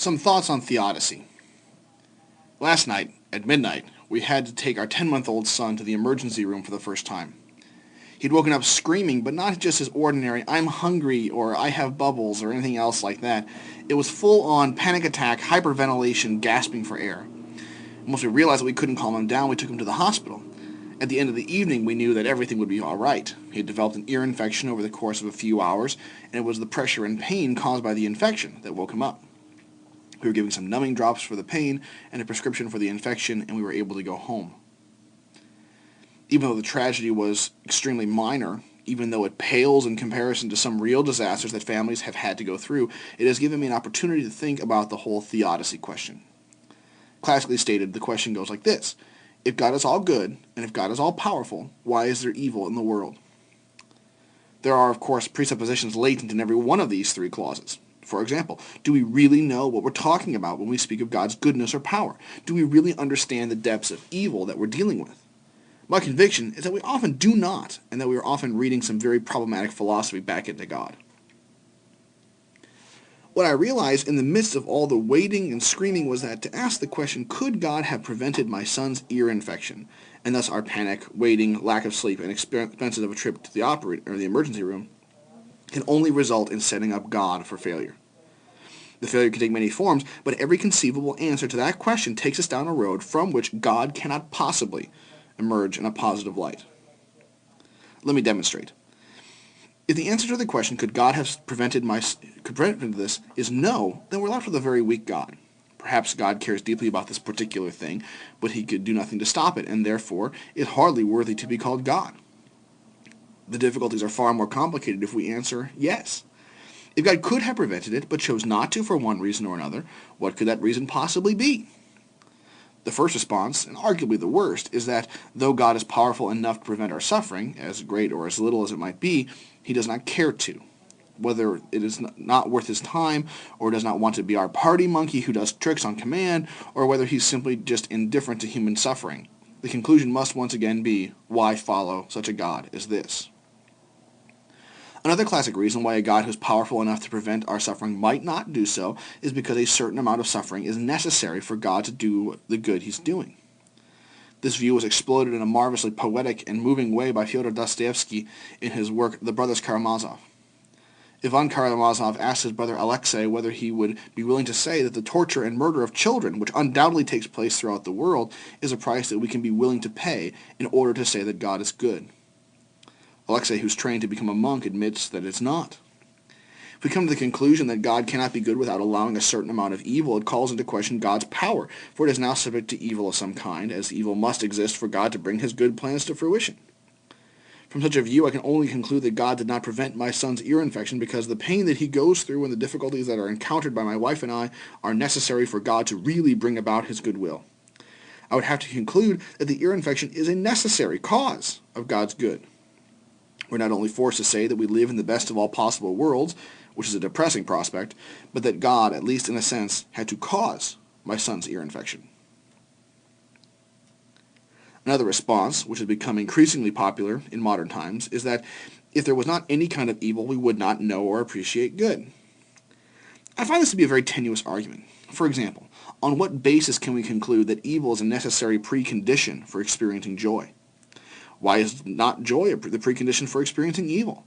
Some thoughts on Theodicy. Last night, at midnight, we had to take our 10-month-old son to the emergency room for the first time. He'd woken up screaming, but not just his ordinary, "I'm hungry," or "I have bubbles," or anything else like that. It was full-on panic attack, hyperventilation, gasping for air. Once we realized that we couldn't calm him down, we took him to the hospital. At the end of the evening, we knew that everything would be all right. He had developed an ear infection over the course of a few hours, and it was the pressure and pain caused by the infection that woke him up. We were giving some numbing drops for the pain and a prescription for the infection, and we were able to go home. Even though the tragedy was extremely minor, even though it pales in comparison to some real disasters that families have had to go through, it has given me an opportunity to think about the whole theodicy question. Classically stated, the question goes like this: if God is all good, and if God is all powerful, why is there evil in the world? There are, of course, presuppositions latent in every one of these three clauses. For example, do we really know what we're talking about when we speak of God's goodness or power? Do we really understand the depths of evil that we're dealing with? My conviction is that we often do not, and that we are often reading some very problematic philosophy back into God. What I realized in the midst of all the waiting and screaming was that to ask the question, could God have prevented my son's ear infection, and thus our panic, waiting, lack of sleep, and expenses of a trip to the emergency room, can only result in setting up God for failure. The failure can take many forms, but every conceivable answer to that question takes us down a road from which God cannot possibly emerge in a positive light. Let me demonstrate. If the answer to the question, could God have prevented this, is no, then we're left with a very weak God. Perhaps God cares deeply about this particular thing, but he could do nothing to stop it, and therefore is hardly worthy to be called God. The difficulties are far more complicated if we answer yes. If God could have prevented it, but chose not to for one reason or another, what could that reason possibly be? The first response, and arguably the worst, is that though God is powerful enough to prevent our suffering, as great or as little as it might be, he does not care to. Whether it is not worth his time, or does not want to be our party monkey who does tricks on command, or whether he's simply just indifferent to human suffering, the conclusion must once again be, why follow such a God as this? Another classic reason why a God who's powerful enough to prevent our suffering might not do so is because a certain amount of suffering is necessary for God to do the good he's doing. This view was exploded in a marvelously poetic and moving way by Fyodor Dostoevsky in his work The Brothers Karamazov. Ivan Karamazov asked his brother Alexei whether he would be willing to say that the torture and murder of children, which undoubtedly takes place throughout the world, is a price that we can be willing to pay in order to say that God is good. Alexei, who's trained to become a monk, admits that it's not. If we come to the conclusion that God cannot be good without allowing a certain amount of evil, it calls into question God's power, for it is now subject to evil of some kind, as evil must exist for God to bring his good plans to fruition. From such a view, I can only conclude that God did not prevent my son's ear infection because the pain that he goes through and the difficulties that are encountered by my wife and I are necessary for God to really bring about his good will. I would have to conclude that the ear infection is a necessary cause of God's good. We're not only forced to say that we live in the best of all possible worlds, which is a depressing prospect, but that God, at least in a sense, had to cause my son's ear infection. Another response, which has become increasingly popular in modern times, is that if there was not any kind of evil, we would not know or appreciate good. I find this to be a very tenuous argument. For example, on what basis can we conclude that evil is a necessary precondition for experiencing joy? Why is not joy the precondition for experiencing evil?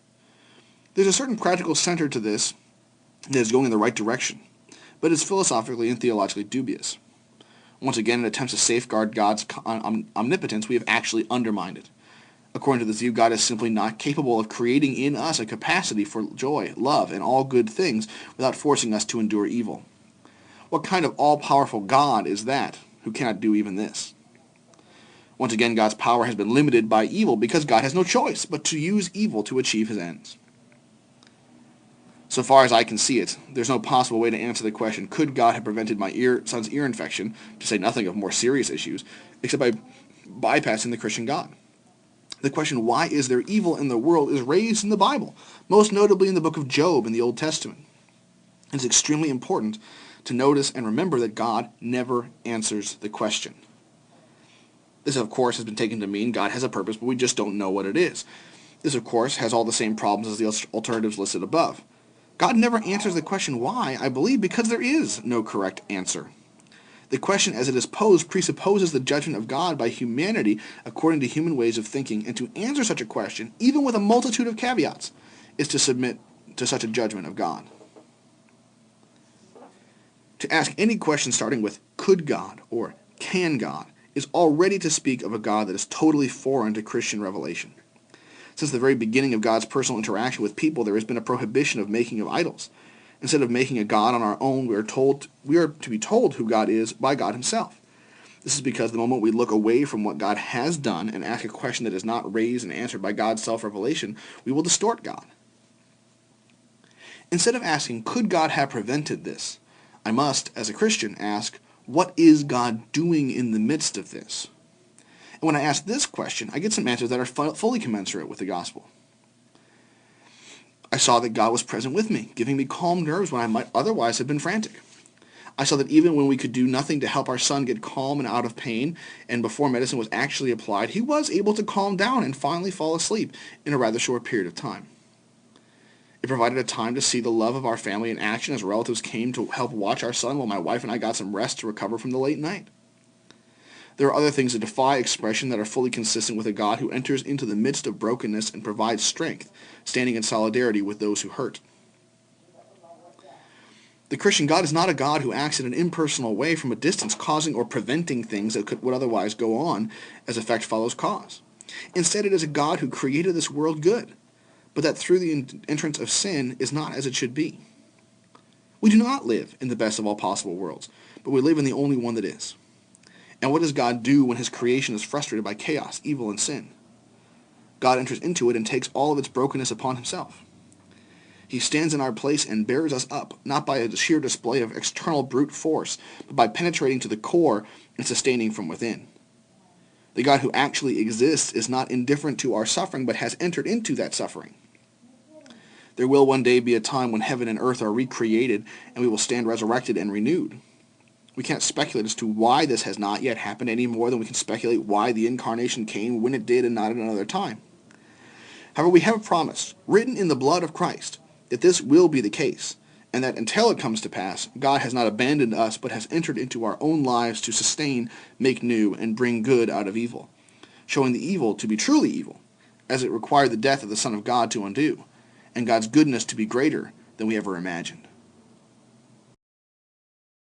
There's a certain practical center to this that is going in the right direction, but is philosophically and theologically dubious. Once again, in attempts to safeguard God's omnipotence, we have actually undermined it. According to this view, God is simply not capable of creating in us a capacity for joy, love, and all good things without forcing us to endure evil. What kind of all-powerful God is that who cannot do even this? Once again, God's power has been limited by evil because God has no choice but to use evil to achieve his ends. So far as I can see it, there's no possible way to answer the question, could God have prevented my son's ear infection, to say nothing of more serious issues, except by bypassing the Christian God. The question, why is there evil in the world, is raised in the Bible, most notably in the book of Job in the Old Testament. It's extremely important to notice and remember that God never answers the question. This, of course, has been taken to mean God has a purpose, but we just don't know what it is. This, of course, has all the same problems as the alternatives listed above. God never answers the question why, I believe, because there is no correct answer. The question as it is posed presupposes the judgment of God by humanity according to human ways of thinking, and to answer such a question, even with a multitude of caveats, is to submit to such a judgment of God. To ask any question starting with could God or can God is already to speak of a God that is totally foreign to Christian revelation. Since the very beginning of God's personal interaction with people, there has been a prohibition of making of idols. Instead of making a God on our own, we are to be told who God is by God himself. This is because the moment we look away from what God has done and ask a question that is not raised and answered by God's self-revelation, we will distort God. Instead of asking, could God have prevented this? I must, as a Christian, ask, what is God doing in the midst of this? And when I ask this question, I get some answers that are fully commensurate with the gospel. I saw that God was present with me, giving me calm nerves when I might otherwise have been frantic. I saw that even when we could do nothing to help our son get calm and out of pain, and before medicine was actually applied, he was able to calm down and finally fall asleep in a rather short period of time. It provided a time to see the love of our family in action as relatives came to help watch our son while my wife and I got some rest to recover from the late night. There are other things that defy expression that are fully consistent with a God who enters into the midst of brokenness and provides strength, standing in solidarity with those who hurt. The Christian God is not a God who acts in an impersonal way from a distance, causing or preventing things that would otherwise go on as effect follows cause. Instead, it is a God who created this world good, but that through the entrance of sin is not as it should be. We do not live in the best of all possible worlds, but we live in the only one that is. And what does God do when his creation is frustrated by chaos, evil, and sin? God enters into it and takes all of its brokenness upon himself. He stands in our place and bears us up, not by a sheer display of external brute force, but by penetrating to the core and sustaining from within. The God who actually exists is not indifferent to our suffering, but has entered into that suffering. There will one day be a time when heaven and earth are recreated, and we will stand resurrected and renewed. We can't speculate as to why this has not yet happened any more than we can speculate why the incarnation came when it did and not at another time. However, we have a promise, written in the blood of Christ, that this will be the case, and that until it comes to pass, God has not abandoned us, but has entered into our own lives to sustain, make new, and bring good out of evil, showing the evil to be truly evil, as it required the death of the Son of God to undo, and God's goodness to be greater than we ever imagined.